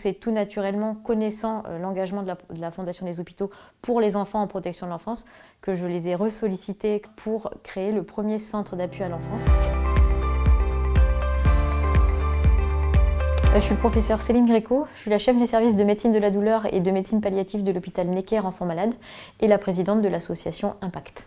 c'est tout naturellement, connaissant l'engagement de la Fondation des Hôpitaux pour les enfants en protection de l'enfance, que je les ai ressollicités pour créer le premier centre d'appui à l'enfance. Je suis le professeur Céline Gréco, je suis la chef du service de médecine de la douleur et de médecine palliative de l'hôpital Necker Enfants Malades et la présidente de l'association Impact.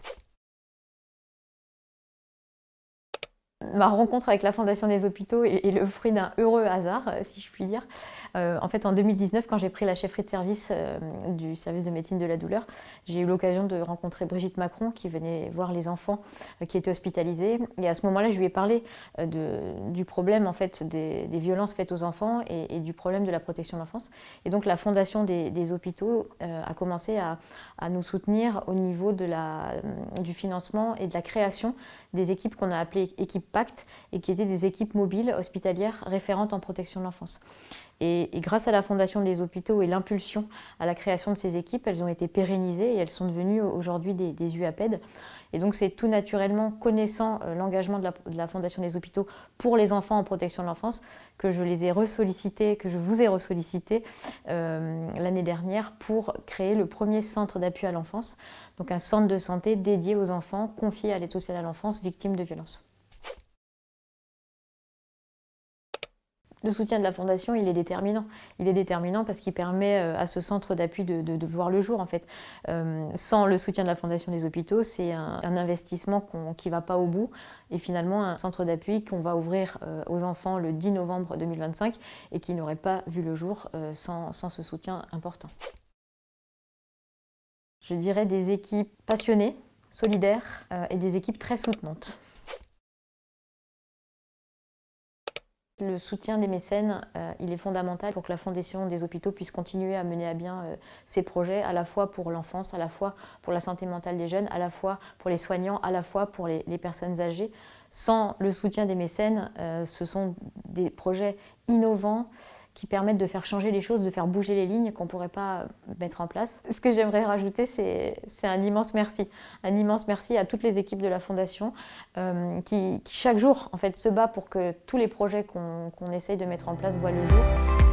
Ma rencontre avec la Fondation des Hôpitaux est le fruit d'un heureux hasard, si je puis dire. En fait, en 2019, quand j'ai pris la chefferie de service du service de médecine de la douleur, j'ai eu l'occasion de rencontrer Brigitte Macron qui venait voir les enfants qui étaient hospitalisés. Et à ce moment-là, je lui ai parlé du problème en fait, des violences faites aux enfants et du problème de la protection de l'enfance. Et donc la Fondation des Hôpitaux a commencé à nous soutenir au niveau du financement et de la création des équipes qu'on a appelées équipes PACT et qui étaient des équipes mobiles hospitalières référentes en protection de l'enfance. Et grâce à la Fondation des Hôpitaux et l'impulsion à la création de ces équipes, elles ont été pérennisées et elles sont devenues aujourd'hui des UAPED. Et donc c'est tout naturellement, connaissant l'engagement de la Fondation des Hôpitaux pour les enfants en protection de l'enfance, que je les ai ressollicités, que je vous ai ressollicités l'année dernière pour créer le premier centre d'appui à l'enfance, donc un centre de santé dédié aux enfants confiés à l'aide sociale à l'enfance victimes de violences. Le soutien de la Fondation, il est déterminant. Il est déterminant parce qu'il permet à ce centre d'appui de voir le jour, en fait. Sans le soutien de la Fondation des Hôpitaux, c'est un investissement qui ne va pas au bout. Et finalement, un centre d'appui qu'on va ouvrir aux enfants le 10 novembre 2025 et qui n'aurait pas vu le jour sans ce soutien important. Je dirais des équipes passionnées, solidaires et des équipes très soutenantes. Le soutien des mécènes, il est fondamental pour que la Fondation des Hôpitaux puisse continuer à mener à bien ses projets, à la fois pour l'enfance, à la fois pour la santé mentale des jeunes, à la fois pour les soignants, à la fois pour les personnes âgées. Sans le soutien des mécènes, ce sont des projets innovants qui permettent de faire changer les choses, de faire bouger les lignes qu'on ne pourrait pas mettre en place. Ce que j'aimerais rajouter, c'est un immense merci. Un immense merci à toutes les équipes de la Fondation qui chaque jour en fait, se bat pour que tous les projets qu'on essaye de mettre en place voient le jour.